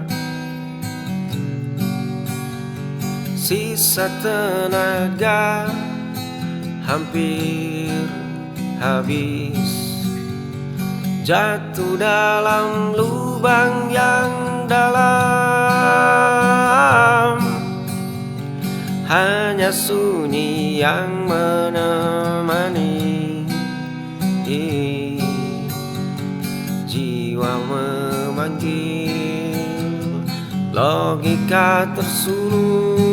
sisa tenaga hampir habis. Jatuh dalam lubang yang dalam, hanya sunyi yang menemani. Jiwa memanggil, logika tersulut.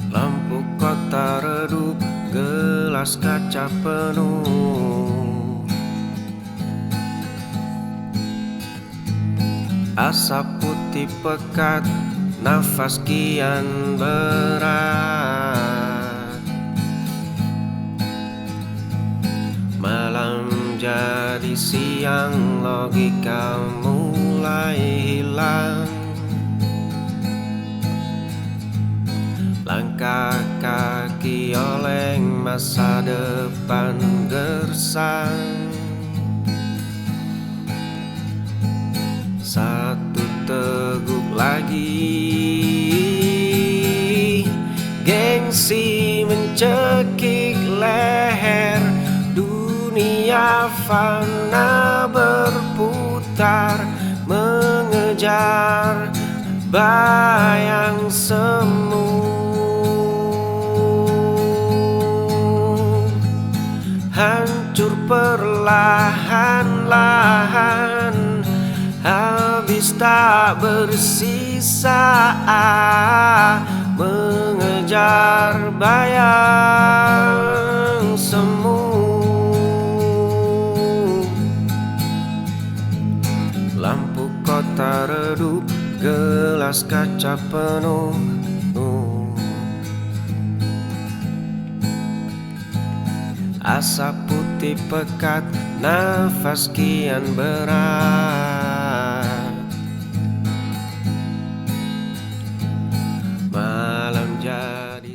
Lampu kota redup, gelas kaca penuh. Asap putih pekat, nafas kian berat. Malam jadi siang, logika mulai hilang. Langkah kaki oleng, masa depan gersang. Satu teguk lagi, gengsi mencekik leher. Dunia fana berputar, mengejar bayang semu. Hancur perlahan-lahan, habis tak bersisa. Mengejar bayang semu. Lampu kota redup, gelas kaca penuh. Asap putih pekat, nafas kian berat. Malam jadi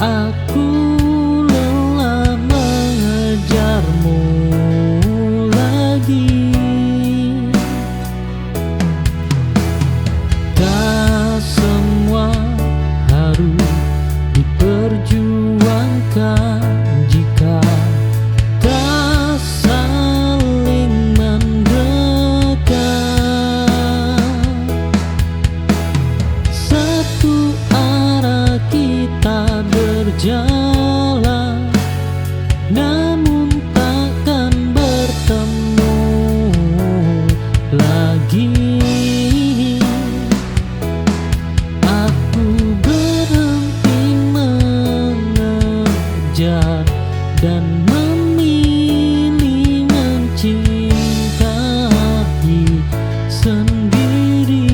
Aku lelah mengejarmu lagi. Tak semua harus diperjuangkan jika tak saling mendekat. Satu arah kita berjalan, namun takkan bertemu lagi. Aku berhenti mengejar dan memilih mencintai sendiri.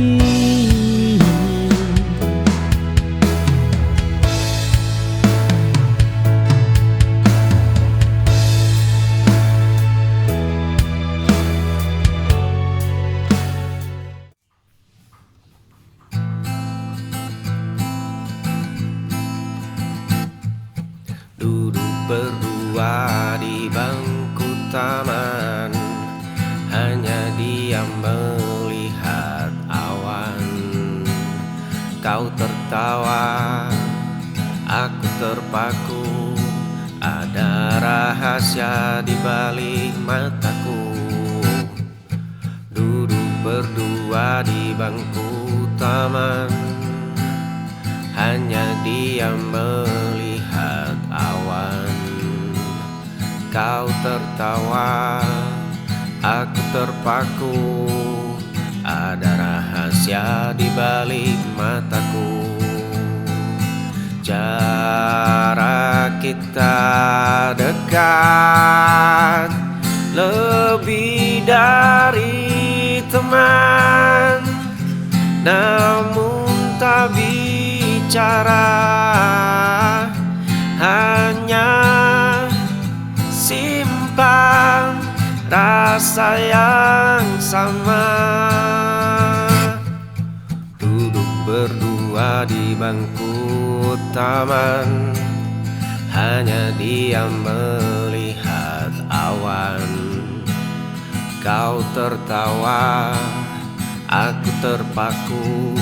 Duduk berdua di bangku taman, hanya diam melihat awan. Kau tertawa, aku terpaku, ada rahasia di balik mataku. Duduk berdua di bangku taman, hanya diam melihat awan. Kau tertawa, aku terpaku, ada rahasia di balik mataku. Jarak kita dekat, lebih dari teman, namun tak bicara, hanya simpan rasa yang sama. Duduk berdua di bangku taman, hanya diam melihat awan. Kau tertawa, aku terpaku,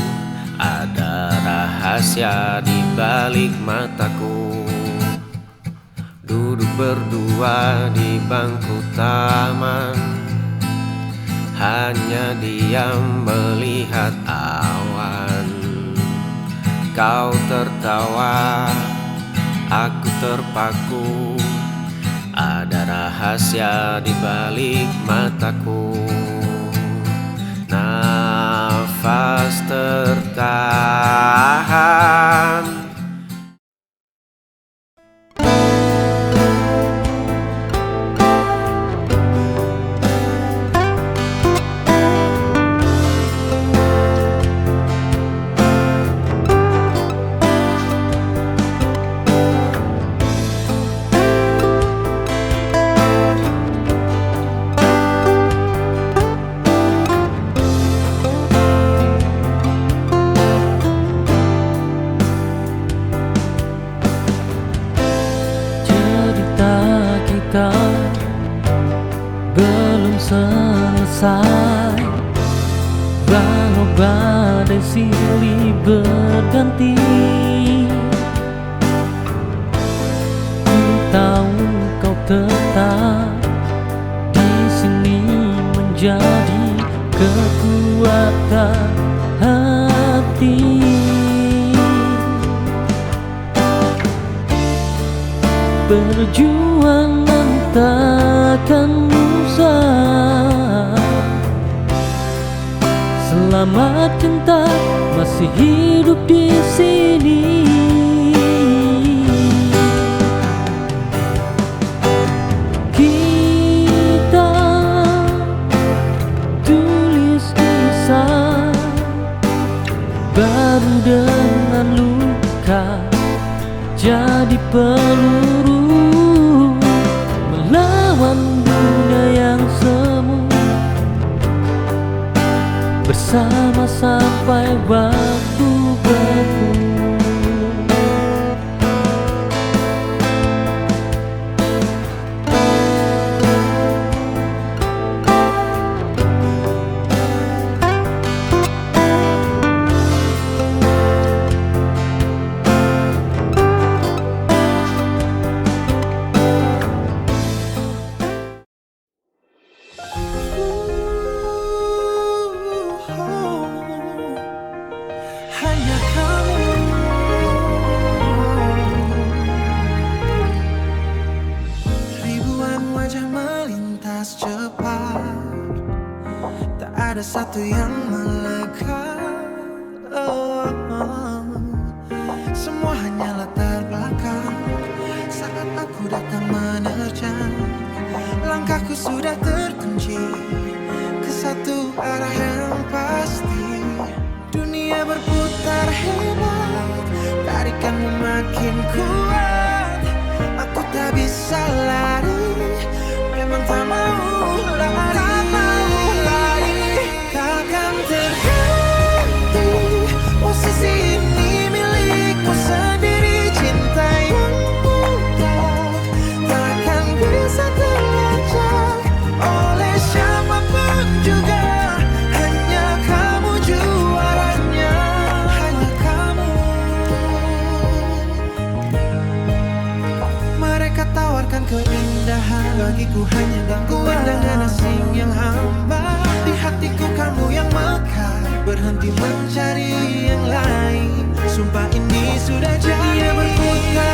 ada rahasia di balik mataku. Duduk berdua di bangku taman, hanya diam melihat awan. Kau tertawa, aku terpaku, ada rahasia di balik mataku. Nafas tertahan, belum selesai, walau badai silih berganti. Ku tahu kau tetap di sini menjadi kekuatan hati. Perjuangan takkan usah selama cinta masih hidup di sini. Kita tulis kisah baru dengan luka jadi peluru melawan dunia yang semu, bersama sampai waktu berlalu. satu yang melekat. Oh, oh. Semua hanya latar belakang saat aku datang menerjang. Langkahku sudah terkunci ke satu arah yang pasti. Dunia berputar hebat, tarikanmu makin kuat. Aku tak bisa lari, memang tak mau lari. Takkan terganti, posisi ini milikku sendiri. Cinta yang buta takkan bisa terlacak oleh siapapun juga. Hanya kamu juaranya, hanya kamu. Mereka tawarkan keindahan, bagiku hanya gangguan dengan asing yang hambar. Di hatiku kamu yang mekar, berhenti mencari yang lain. Sumpah ini sudah jadi. Dia berputar